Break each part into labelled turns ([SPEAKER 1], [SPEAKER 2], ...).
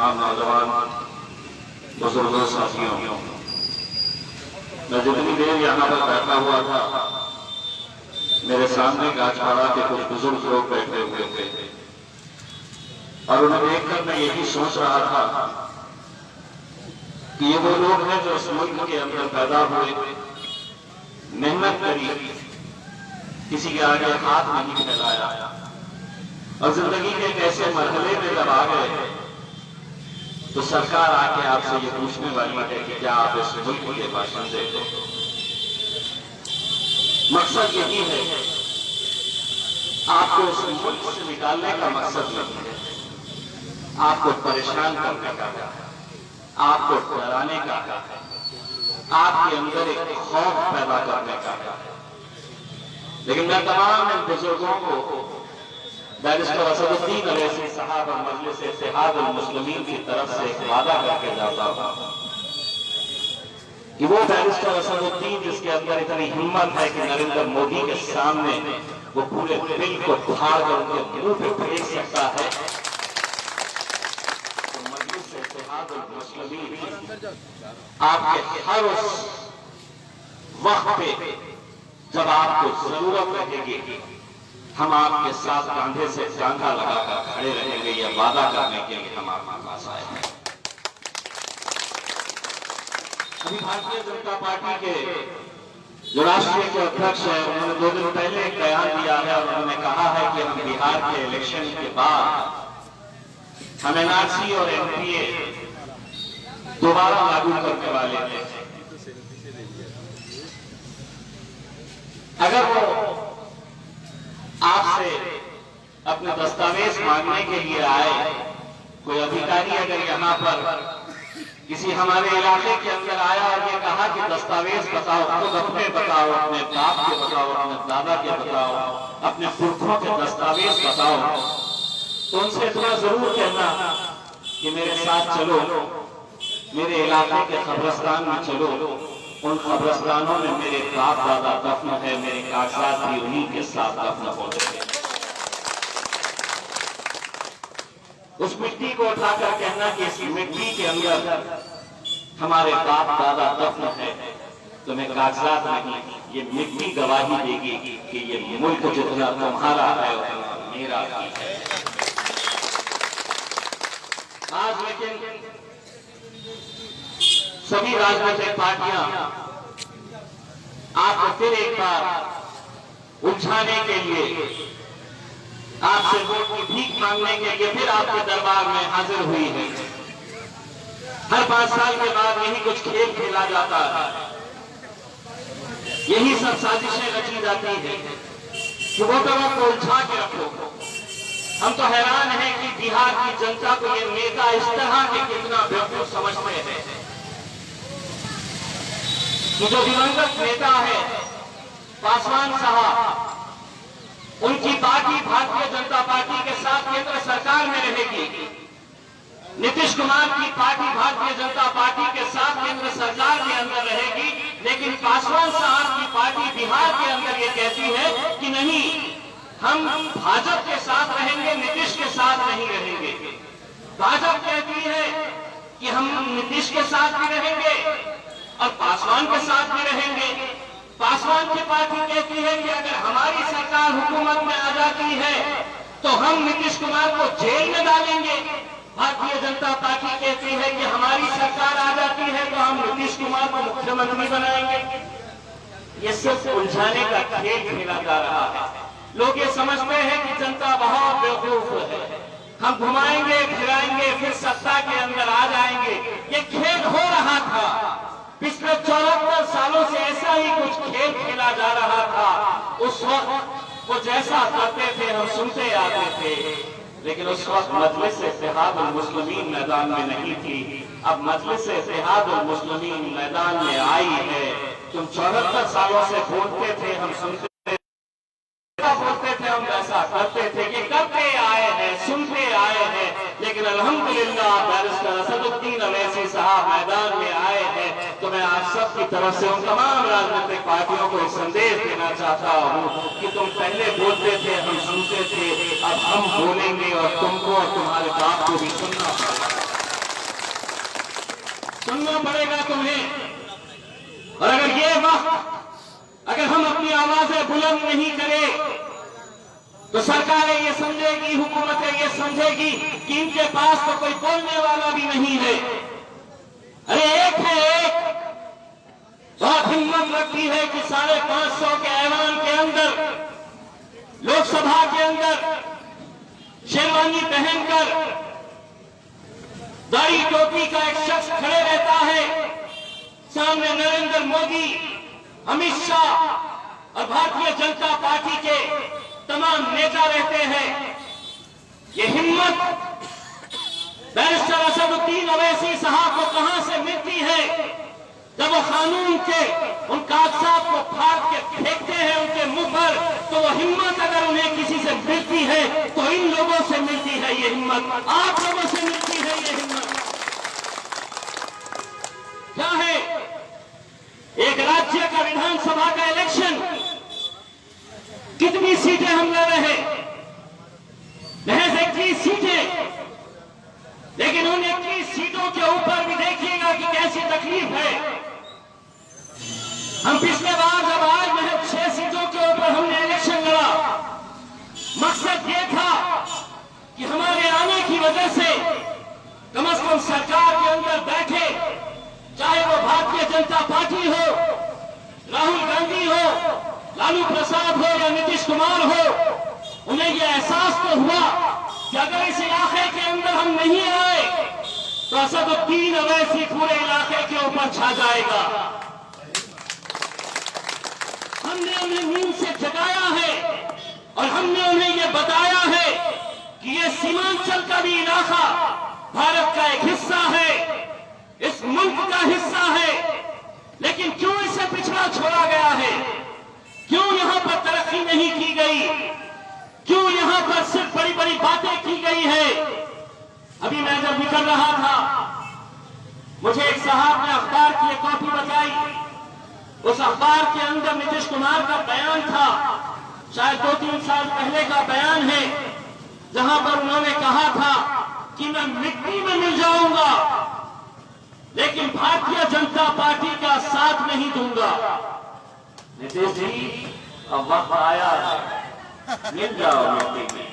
[SPEAKER 1] तमाम नौजवान बुजुर्गों साथियों, मैं जितनी देर यहाँ पर बैठा हुआ था, मेरे सामने गाछवाड़ा के कुछ बुजुर्ग लोग बैठे हुए थे और उन्हें देखकर मैं यही सोच रहा था कि ये वो लोग हैं जो इस मुल्क के अंदर पैदा हुए, मेहनत करी, किसी के आगे हाथ नहीं फैलाया और जिंदगी के एक ऐसे मरहले में जब आ गए तो सरकार आके आपसे ये पूछने वाली है कि क्या आप इस मुल्क के बाशिंदे हो। मकसद यही है, आपको इस मुल्क से निकालने का मकसद नहीं है, आपको परेशान करने का, आपको डराने का, आपके अंदर एक खौफ पैदा करने का। लेकिन मैं तमाम इन बुजुर्गों को बैरिस्टर असदुद्दीन अवैसी साहब और मजलिस इत्तेहादुल मुस्लिमीन की तरफ से एक वादा करके जाता हूं कि वो बैरिस्टर असदुद्दीन जिसके अंदर इतनी हिम्मत है कि नरेंद्र मोदी के सामने वो पूरे बिल को फाड़ कर उनके मुंह पे फेंक सकता है, तो मजलिस इत्तेहादुल मुस्लिमीन आपके हर उस वक्त पे जब आपको जरूरत रहेगी, हम आपके साथ कांधे से कांधा लगाकर खड़े रहेंगे। यह वादा करने के लिए हम आपके पास आए हैं। अभी भारतीय जनता पार्टी के जो राष्ट्रीय के अध्यक्ष हैं, उन्होंने 2 दिन पहले एक बयान दिया है और उन्होंने कहा है कि हम बिहार के इलेक्शन के बाद हम एनआरसी और एनपीए दोबारा लागू करने वाले हैं। अगर वो आपसे अपने दस्तावेज मांगने के लिए आए, कोई अधिकारी अगर यहाँ पर किसी हमारे इलाके के अंदर आया और ये कहा कि दस्तावेज बताओ, खुद अपने बताओ, अपने बाप के बताओ, अपने दादा के बताओ, अपने पुरखों के दस्तावेज बताओ, तो उनसे इतना जरूर कहना कि मेरे साथ चलो, मेरे इलाके के कब्रिस्तान में चलो, उन कब्रिस्तानों में मेरे बाप दादा दफन है, मेरे कागजात भी उन्हीं के साथ दफन होते हैं। उस मिट्टी को उठाकर कहना कि इस मिट्टी के अंदर हमारे बाप दादा दफन है, तो मैं कागजात नहीं, ये मिट्टी गवाही देगी कि ये मुल्क जितना तुम्हारा है उतना मेरा भी है। आज लेकिन सभी राजनीतिक पार्टियां आपको फिर एक बार उलझाने के लिए, आपसे वोट की भीख मांगने के लिए फिर आपके दरबार में हाजिर हुई है। हर 5 साल के बाद यही कुछ खेल खेला जाता है, यही सब साजिशें रची जाती है कि वोटरों को उलझा के रखो। हम तो हैरान हैं कि बिहार की जनता को ये नेता इस तरह के कितना बेवकूफ समझते हैं कि जो दिवंगत नेता है पासवान साहब, उनकी पार्टी भारतीय जनता पार्टी के साथ केंद्र सरकार में रहेगी, नीतीश कुमार की पार्टी भारतीय जनता पार्टी के साथ केंद्र सरकार के अंदर रहेगी, लेकिन पासवान साहब की पार्टी बिहार के अंदर ये कहती है कि नहीं, हम भाजपा के साथ रहेंगे, नीतीश के साथ नहीं रहेंगे। भाजपा कहती है कि हम नीतीश के साथ भी रहेंगे और पासवान के साथ भी रहेंगे। पासवान की पार्टी कहती है कि अगर हमारी सरकार हुकूमत में आ जाती है तो हम नीतीश कुमार को जेल में डालेंगे। भारतीय जनता पार्टी कहती है कि हमारी सरकार आ जाती है तो हम नीतीश कुमार को मुख्यमंत्री बनाएंगे। ये सिर्फ उलझाने का खेल खेला जा रहा है। लोग ये समझते हैं कि जनता बहुत बेवकूफ है, हम घुमाएंगे फिराएंगे फिर सत्ता के अंदर आ जाएंगे। ये खेल हो रहा था पिछले 74 सालों से, ऐसा ही कुछ खेल खेला जा रहा था। उस वक्त वो जैसा करते थे हम सुनते आते थे, लेकिन उस वक्त मजलिस इत्तेहादुल मुस्लिमीन मैदान में नहीं थी। अब मजलिस इत्तेहादुल मुस्लिमीन मैदान में आई है। तुम 74 सालों से बोलते थे, हम सुनते बोलते थे, हम ऐसा करते थे, कि करते आए हैं, सुनते आए हैं, लेकिन अल्हम्दुलिल्लाह बैरिस्टर असदुद्दीन अवैसी साहब मैदान में आए हैं। तो मैं आप सब की तरफ से उन तमाम राजनीतिक पार्टियों को एक संदेश देना चाहता हूँ कि तुम पहले बोलते थे, हम सुनते थे, अब हम बोलेंगे और तुमको और तुम्हारे बाप को भी सुनना पड़ेगा। आवाजें बुलंद नहीं करे तो सरकारें ये समझेगी, हुकूमतें ये समझेगी कि इनके पास तो कोई बोलने वाला भी नहीं है। अरे एक है, एक बहुत हिम्मत रखती है कि 550 के ऐवान के अंदर, लोकसभा के अंदर शेरवानी पहनकर दाढ़ी टोपी का एक शख्स खड़े रहता है, सामने नरेंद्र मोदी, अमित शाह और भारतीय जनता पार्टी के तमाम नेता रहते हैं। ये हिम्मत बैरिस्टर असदुद्दीन ओवैसी साहब को कहां से मिलती है? जब वो कानून के उन कागजात को फाड़ के फेंकते हैं उनके मुंह पर, तो वो हिम्मत अगर उन्हें किसी से मिलती है तो इन लोगों से मिलती है ये हिम्मत, आप लोगों से मिलती है ये हिम्मत। क्या है? एक राज्य का विधानसभा का इलेक्शन, कितनी सीटें हम ले रहे? महज 21 सीटें, लेकिन उन 21 सीटों के ऊपर भी देखिएगा कि कैसी तकलीफ है। हम पिछले बार जब आज महज 6 सीटों के ऊपर हमने इलेक्शन लड़ा, मकसद ये था कि हमारे आने की वजह से कम सरकार के अंदर बैठे, चाहे वो भारतीय जनता पार्टी हो, राहुल गांधी हो, लालू प्रसाद हो या नीतीश कुमार हो, उन्हें यह एहसास तो हुआ कि अगर इस इलाके के अंदर हम नहीं आए तो असदुद्दीन ओवैसी पूरे इलाके के ऊपर छा जाएगा। हमने उन्हें नींद से जगाया है और हमने उन्हें यह बताया है कि यह सीमांचल का भी इलाका भारत का एक हिस्सा है, इस मुल्क का हिस्सा है, लेकिन क्यों इसे पिछड़ा छोड़ा गया है? क्यों यहां पर तरक्की नहीं की गई? क्यों यहां पर सिर्फ बड़ी बड़ी बातें की गई है? अभी मैं जब निकल रहा था, मुझे एक साहब ने अखबार की एक कॉपी बताई। उस अखबार के अंदर नीतीश कुमार का बयान था, शायद 2-3 साल पहले का बयान है, जहां पर उन्होंने कहा था कि मैं मिट्टी में मिल जाऊंगा लेकिन भारतीय जनता पार्टी का साथ नहीं दूंगा। नीतीश जी, अब वक्त आया है, मिल जाओ मिट्टी में।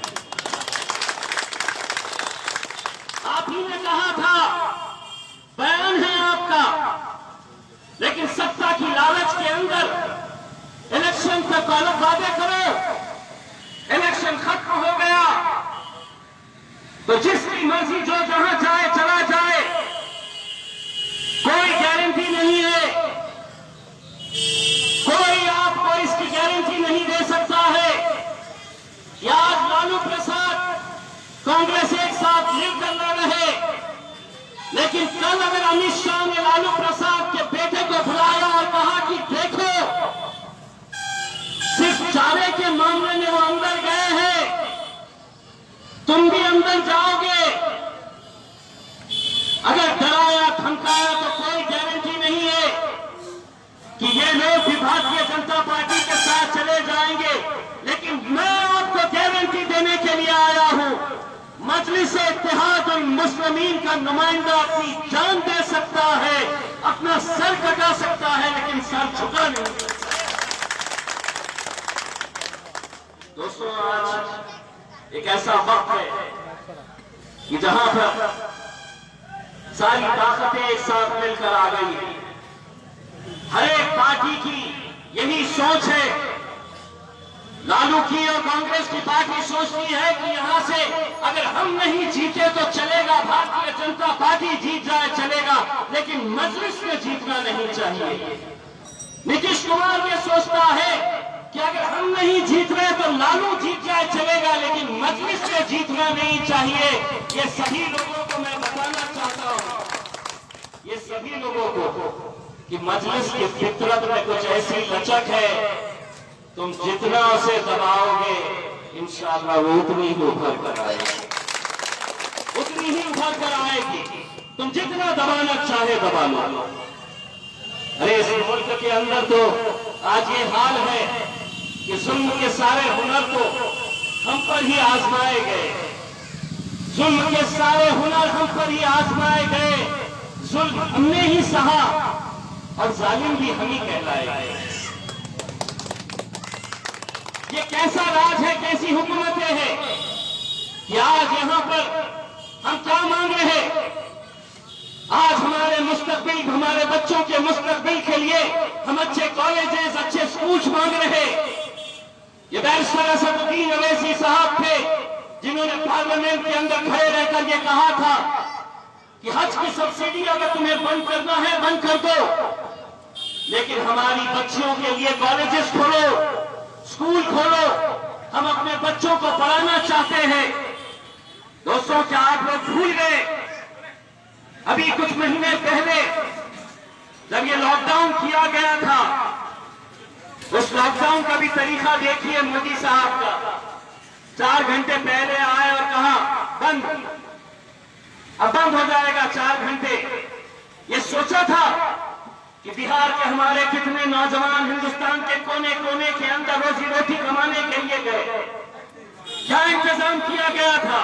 [SPEAKER 1] आप ही ने कहा था, बयान है आपका, लेकिन सत्ता की लालच के अंदर इलेक्शन से पहले वादे करो, इलेक्शन खत्म हो गया तो जिसकी मर्जी जो जहां जाए चला जाए, कोई गारंटी नहीं है, कोई आपको इसकी गारंटी नहीं दे सकता है कि आज लालू प्रसाद कांग्रेस एक साथ मिलकर लड़ रहे, लेकिन कल अगर अमित शाह ने लालू प्रसाद के बेटे को बुलाया और कहा कि देखो, सिर्फ चारे के मामले में वो अंदर गए हैं, तुम भी अंदर जाओगे, अगर डराया धमकाया तो कोई गारंटी नहीं है कि ये लोग भी भारतीय जनता पार्टी के साथ चले जाएंगे। लेकिन मैं आपको गारंटी देने के लिए आया हूं, मजलिस-ए-इत्तेहादुल मुस्लिमीन का नुमाइंदा अपनी जान दे सकता है, अपना सर कटा सकता है, लेकिन सर झुका नहीं सकता। दोस्तों, आज एक ऐसा वक्त है कि जहां पर सारी ताकतें एक साथ मिलकर आ गई हैं। हर एक पार्टी की यही सोच है, लालू की और कांग्रेस की पार्टी सोचती है कि यहां से अगर हम नहीं जीते तो चलेगा, भारतीय जनता पार्टी जीत जाए चलेगा, लेकिन मजलिस में जीतना नहीं चाहिए। नीतीश कुमार ये सोचता है कि अगर हम नहीं जीत रहे तो लालू जीत जाए चलेगा, लेकिन मजलिस में जीतना नहीं चाहिए। ये सभी लोगों को मैं बताना चाहता हूं, ये सभी लोगों को, कि मजलिस की फितरत में कुछ ऐसी लचक है, तुम जितना उसे दबाओगे इंशाअल्लाह वो उतनी ही उभर कर आएगी, उतनी ही उभर कर आएगी। तुम जितना दबाना चाहे दबा लो। अरे इस मुल्क के अंदर तो आज ये हाल है कि जुल्म के सारे हुनर तो हम पर ही आजमाए गए, जुल्म के सारे हुनर हम पर ही आजमाए गए, जुल्म हमने ही सहा और जालिम भी हम ही कहलाए गए। ये कैसा राज है, कैसी हुकूमतें हैं कि आज यहां पर हम क्या मांग रहे हैं? आज हमारे मुस्तकबिल, हमारे बच्चों के मुस्तकबिल के लिए हम अच्छे कॉलेजेस, अच्छे स्कूल्स मांग रहे। ये बैरिस्टर असदुद्दीन अवैसी साहब थे जिन्होंने पार्लियामेंट के अंदर खड़े रहकर ये कहा था कि हज की सब्सिडी अगर तुम्हें बंद करना है बंद कर दो, लेकिन हमारी बच्चियों के लिए कॉलेजेस खोलो, स्कूल खोलो, हम अपने बच्चों को पढ़ाना चाहते हैं। दोस्तों, क्या आप लोग भूल गए अभी कुछ महीने पहले जब ये लॉकडाउन किया गया था, उस लॉकडाउन का भी तरीका देखिए मोदी साहब का। 4 घंटे पहले आए और कहा बंद, अब बंद हो जाएगा 4 घंटे। ये सोचा था कि बिहार के हमारे कितने नौजवान हिंदुस्तान के कोने कोने के अंदर रोजी रोटी कमाने के लिए गए, क्या इंतजाम किया गया था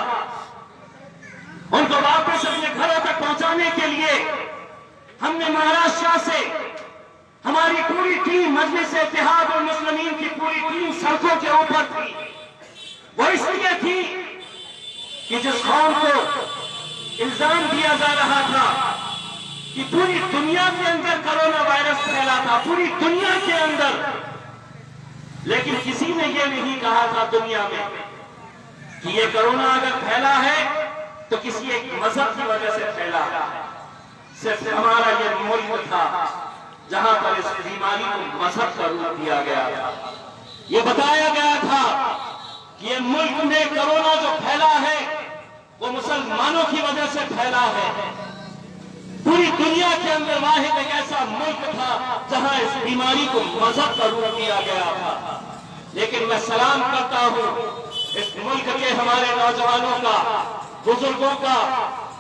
[SPEAKER 1] उनको वापस अपने घरों तक पहुंचाने के लिए? हमने महाराष्ट्र से हमारी पूरी टीम, मजलिस इत्तेहाद और मुस्लिमीन की पूरी टीम सड़कों के ऊपर थी। वो इसलिए थी कि जिस कौम को इल्जाम दिया जा रहा था कि पूरी दुनिया के अंदर कोरोना वायरस फैला था, पूरी दुनिया के अंदर, लेकिन किसी ने यह नहीं कहा था दुनिया में कि ये कोरोना अगर फैला है तो किसी एक मजहब की वजह से फैला है। सिर्फ हमारा ये मुल्क था जहां पर इस बीमारी को मजहब का रूप दिया गया था। ये बताया गया था कि ये मुल्क में कोरोना जो फैला है वो मुसलमानों की वजह से फैला है। पूरी दुनिया के अंदर वाहिद एक ऐसा मुल्क था जहां इस बीमारी को मजहब का रूप दिया गया था। लेकिन मैं सलाम करता हूं इस मुल्क के हमारे नौजवानों का, बुजुर्गों का,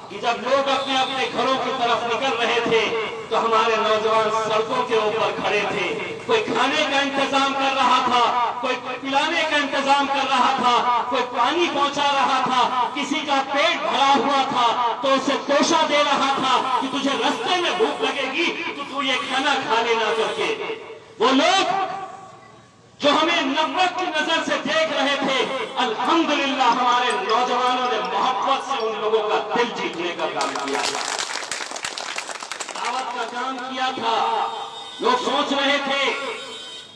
[SPEAKER 1] कि जब लोग अपने अपने घरों की तरफ निकल रहे थे तो हमारे नौजवान सड़कों के ऊपर खड़े थे। कोई खाने का इंतजाम कर रहा था, कोई पिलाने का इंतजाम कर रहा था, कोई पानी पहुंचा रहा था, किसी का पेट भरा हुआ था तो उसे तोशा दे रहा था कि तुझे रास्ते में भूख लगेगी तो तू ये खाना खा लेना करके। वो लोग जो हमें नफरत की नजर से देख रहे थे, अल्हम्दुलिल्लाह हमारे नौजवानों ने मोहब्बत से उन लोगों का दिल जीतने का काम किया, दावत का काम किया था। लोग सोच रहे थे,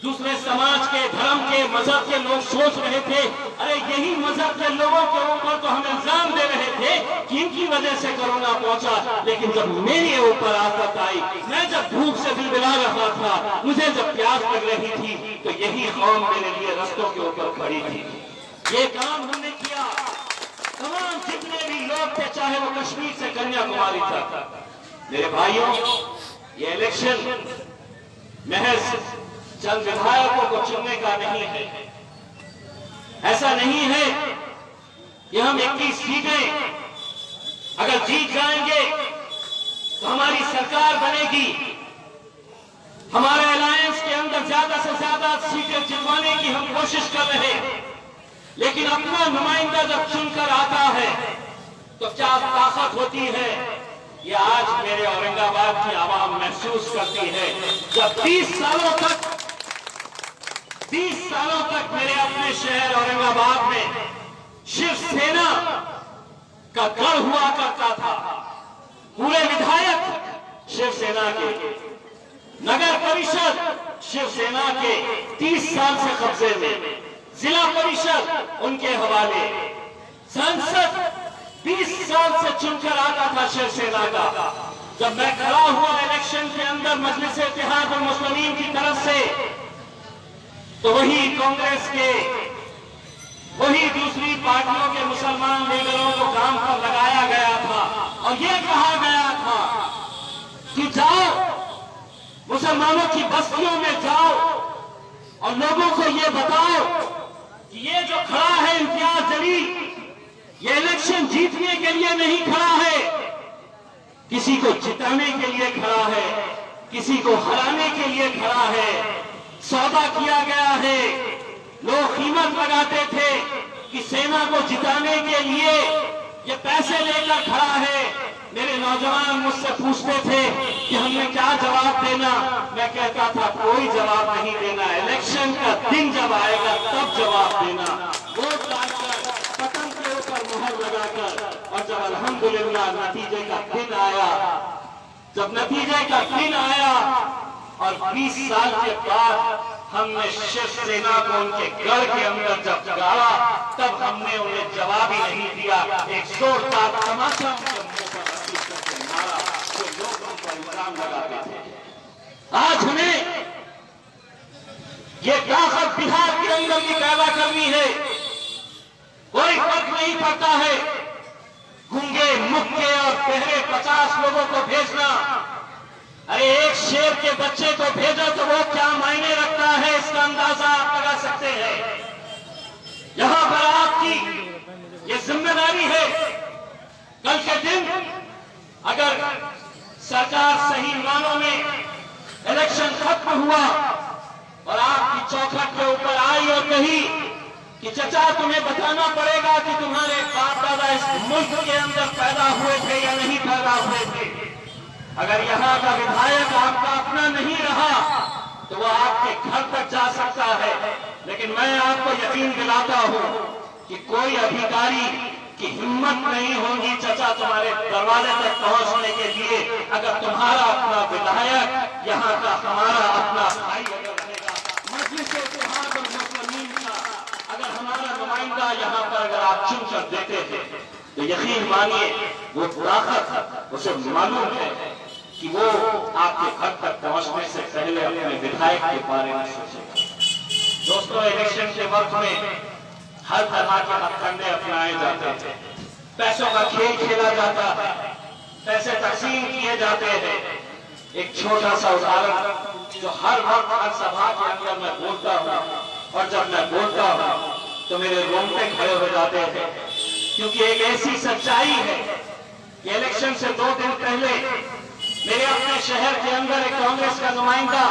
[SPEAKER 1] दूसरे समाज के, धर्म के, मजहब के लोग सोच रहे थे अरे यही मजहब के लोगों के ऊपर तो हम इल्जाम दे रहे थे कि इनकी वजह से कोरोना पहुंचा, लेकिन जब मेरे ऊपर आफत आई, मैं जब भूख से बिलबिला रहा था, मुझे जब प्यास लग रही थी तो यही कौम मेरे लिए रस्तों के ऊपर खड़ी थी। ये काम हमने किया। तमाम जितने भी लोग थे, चाहे वो कश्मीर से कन्याकुमारी तक। मेरे भाइयों, ये इलेक्शन महज चंद विधायकों को चुनने का नहीं है। ऐसा नहीं है कि हम 21 सीटें अगर जीत जाएंगे तो हमारी सरकार बनेगी। हमारे अलायंस के अंदर ज्यादा से ज्यादा सीटें जितवाने की हम कोशिश कर रहे हैं, लेकिन अपना नुमाइंदा जब चुनकर आता है तो क्या ताकत होती है, ये आज मेरे औरंगाबाद की आवाम महसूस करती है। जब 20 सालों तक मेरे अपने शहर औरंगाबाद में शिवसेना का गढ़ हुआ करता था, पूरे विधायक शिवसेना के, नगर परिषद शिवसेना के 30 साल से कब्जे में, जिला परिषद उनके हवाले, संसद 20 साल से चुनकर आता था शिवसेना का। जब मैं खड़ा हुआ इलेक्शन के अंदर मजलिस इत्तेहाद और मुस्लिमीन की तरफ से, तो वही कांग्रेस के, वही दूसरी पार्टियों के मुसलमान लीडरों को काम पर लगाया गया था और यह कहा गया था कि जाओ मुसलमानों की बस्तियों में जाओ और लोगों को यह बताओ कि ये जो खड़ा है इम्तियाज जलील, ये इलेक्शन जीतने के लिए नहीं खड़ा है, किसी को जिताने के लिए खड़ा है, किसी को हराने के लिए खड़ा है। सौदा किया गया है। लोग कीमत लगाते थे कि सेना को जिताने के लिए ये पैसे लेकर खड़ा है, मेरे नौजवान मुझसे पूछते थे कि हमने क्या जवाब देना। मैं कहता था कोई जवाब नहीं देना, इलेक्शन का दिन जब आएगा तब जवाब देना। वोट डालकर पतंग के ऊपर मुहर लगाकर, और जब अल्हम्दुलिल्लाह नतीजे का दिन आया, जब नतीजे का दिन आया और 20 साल के बाद हमने शिवसेना को उनके गढ़ के अंदर जब गाड़ा, तब हमने उन्हें जवाब ही नहीं दिया। एक जोरदार तमाचा उनके मुंह पर रखी करके मारा, जो लोग उन पर इल्जाम लगाते थे। आज हमें ये ताकत बिहार के अंदर भी पैदा करनी है। कोई फर्क नहीं पड़ता है गूंगे, मुक्के और बहरे 50 लोगों को भेजना। अरे एक शेर के बच्चे को भेजो तो वो क्या मायने रखता है, इसका अंदाजा आप लगा सकते हैं। यहां पर आपकी ये जिम्मेदारी है, कल के दिन अगर सरकार सही मानों में इलेक्शन खत्म हुआ और आपकी चौखट के ऊपर आई और कही कि चचा तुम्हें बताना पड़ेगा कि तुम्हारे बाप दादा इस मुल्क के अंदर पैदा हुए थे या नहीं पैदा हुए थे। अगर यहाँ का विधायक आपका अपना नहीं रहा तो वो आपके घर तक जा सकता है, लेकिन मैं आपको यकीन दिलाता हूँ कि कोई अधिकारी की हिम्मत नहीं होगी चचा तुम्हारे दरवाजे तक पहुँचने के लिए, अगर तुम्हारा अपना विधायक यहाँ का हमारा अपना भाई अगर रहेगा, मजलिस-ए-इत्तेहाद और मुस्लिमीन का अगर हमारा नुमाइंदा यहाँ पर अगर आप चुन कर देते थे तो यकीन मानिए वो ताकत उसे मालूम है कि वो आपके घर तक पहुंचने से पहले अपने विधायक के बारे में सोचेगा। दोस्तों, इलेक्शन के वक्त में हर तरह के हथकंडे अपनाए जाते थे, पैसों का खेल खेला जाता है, पैसे तकसीम किए जाते हैं। एक छोटा सा उदाहरण जो हर वक्त हर सभा के अंदर मैं बोलता हूँ, और जब मैं बोलता हूँ तो मेरे रोंगटे खड़े हो जाते हैं, क्योंकि एक ऐसी सच्चाई है कि इलेक्शन से 2 दिन पहले मेरे अपने शहर के अंदर एक कांग्रेस का नुमाइंदा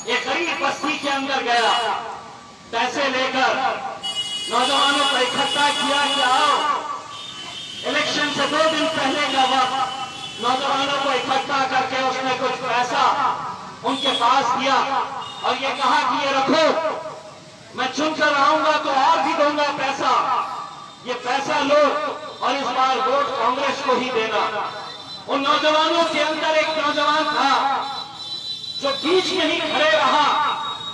[SPEAKER 1] एक गरीब बस्ती के अंदर गया, पैसे लेकर नौजवानों को इकट्ठा किया कि आओ, इलेक्शन से 2 दिन पहले का वक्त नौजवानों को इकट्ठा करके उसने कुछ पैसा उनके पास दिया और ये कहा कि ये रखो, मैं चुनकर आऊंगा तो और भी दूंगा पैसा, ये पैसा लो और इस बार वोट कांग्रेस को ही देना। उन नौजवानों के अंदर एक नौजवान था जो बीच में ही खड़े रहा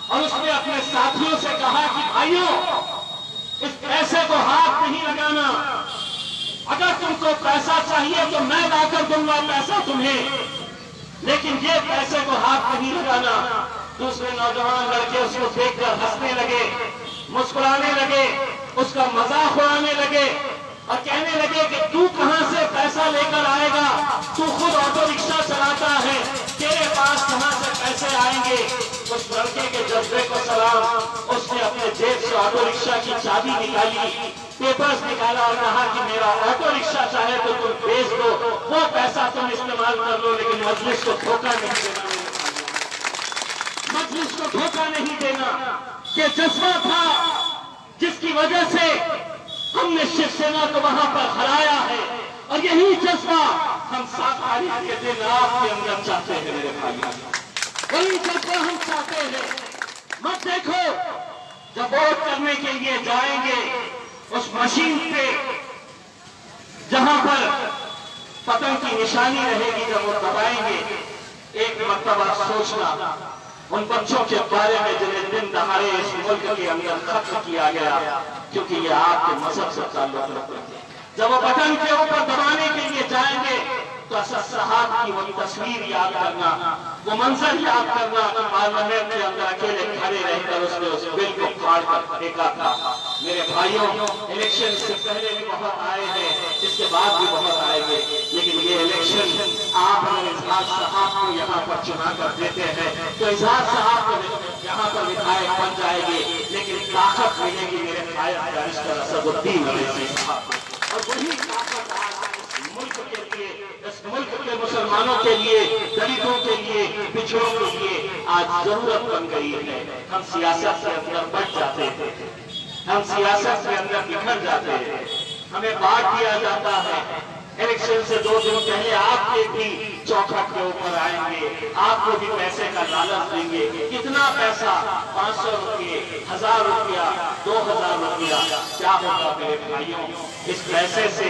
[SPEAKER 1] और उसने अपने साथियों से कहा कि भाइयों, इस पैसे को हाथ नहीं लगाना, अगर तुमको पैसा चाहिए तो मैं लाकर दूंगा पैसा तुम्हें, लेकिन ये पैसे को हाथ नहीं लगाना। दूसरे नौजवान लड़के उसको देखकर हंसने लगे, मुस्कुराने लगे, उसका मजाक उड़ाने लगे और कहने लगे कि तू कहां से पैसा लेकर आएगा, तू खुद ऑटो रिक्शा चलाता है, तेरे पास कहां से पैसे आएंगे। उस लड़के के जज्बे को सलाम, उसने अपने जेब से ऑटो रिक्शा की चाबी निकाली, पेपर्स निकाला और कहा कि मेरा ऑटो रिक्शा चाहे तो तुम बेच दो, वो पैसा तुम इस्तेमाल कर लो, लेकिन मजलिस को धोखा नहीं देना, मजलिस को धोखा नहीं देना। ये जज्बा था जिसकी वजह से हमने शिवसेना को वहां पर हराया है, और यही जज्बा हम 7 तारीख के दिन आपके अंदर चाहते हैं मेरे भाई, वही जज्बा हम चाहते हैं। मत देखो, जब वोट करने के लिए जाएंगे उस मशीन पे जहां पर पतंग की निशानी रहेगी, जब वो दबाएंगे, एक मर्तबा सोचना उन बच्चों के बारे में जिन्हें दिन दहाड़े इस मुल्क के अंदर खत्म किया गया, क्योंकि ये आपके मजहब से ताल्लुक रखते हैं। जब वो बटन के ऊपर दबाने के लिए जाएंगे तो असद साहब की वो तस्वीर याद करना, वो मंजर याद करना कि पार्लियामेंट के अंदर अकेले खड़े रहकर उसने उस बिल को फाड़ कर फेंका था। मेरे भाइयों, इलेक्शन से पहले भी बहुत आए हैं, इसके बाद भी बहुत आएंगे, लेकिन ये इलेक्शन आप अगर इजहार साहब को यहाँ पर चुना कर देते हैं तो इजहार साहब को यहाँ पर विधायक बन जाएंगे, लेकिन ताकत मिलेगी मेरे भाई बैरिस्टर असदुद्दीन अवैसी साहब को, और वही ताकत आज मुल्क के लिए, इस मुल्क के मुसलमानों के लिए, दलितों के लिए, पिछड़ों के लिए आज जरूरत बन गई है। हम सियासत के अंदर बढ़ जाते हैं, हम सियासत के अंदर बिखर जाते हैं, हमें बांट दिया जाता है, इलेक्शन से 2 दिन पहले आपके भी चौखट के ऊपर आएंगे, आपको भी पैसे का लालच देंगे। कितना पैसा, 500 रुपये, 1000 रुपया, 2000 रुपया, क्या होगा मेरे भाइयों? इस पैसे से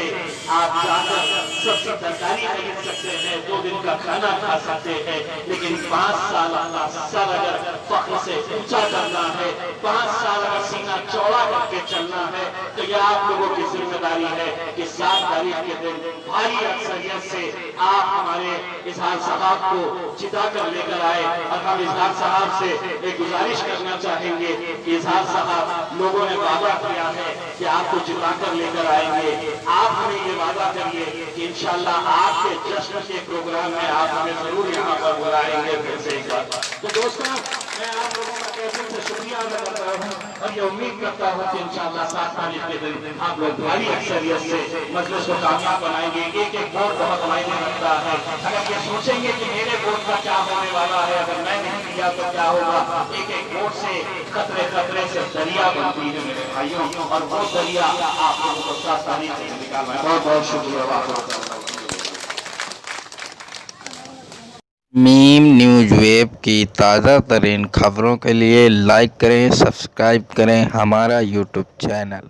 [SPEAKER 1] आप जाकर सब्जी तरकारी खरीद सकते हैं, 2 दिन का खाना खा सकते हैं। लेकिन 5 साल का सर अगर फख्र से ऊंचा करना है, 5 साल अगर सीना चौड़ा करके चलना है, तो यह आप लोगों की जिम्मेदारी है कि 7 तारीख के दिन भारी अक्सरियत से आप हमारे इजहार साहब को जिता कर लेकर आए। और हम इजहार साहब से एक गुजारिश करना चाहेंगे कि इजहार साहब, लोगों ने वादा किया है कि आपको जिता कर लेकर आएंगे। आप हमें ये वादा करिए कि इंशाल्लाह आपके जश्न के प्रोग्राम में आप हमें जरूर यहाँ पर बुलाएंगे फिर से एक बार। तो दोस्तों, मैं आप लोगों का कैसे से शुक्रिया अदा करता हूँ और ये उम्मीद करता हूँ कि इंशाल्लाह 7 तारीख के दिन आप लोग भारी अक्सरियत से मजलिस को कामयाब बनाएंगे। एक एक वोट बहुत मायने रखता है। अगर ये सोचेंगे कि मेरे वोट का क्या होने वाला है, अगर मैं नहीं किया तो क्या होगा, एक एक वोट से खतरे खतरे से दरिया बनती है मेरे भाइयों, और वो दरिया आप लोगों को 7 तारीख से निकालना है। बहुत बहुत शुक्रिया।
[SPEAKER 2] मीम न्यूज़ वेब की ताज़ा तरीन खबरों के लिए लाइक करें, सब्सक्राइब करें हमारा यूट्यूब चैनल।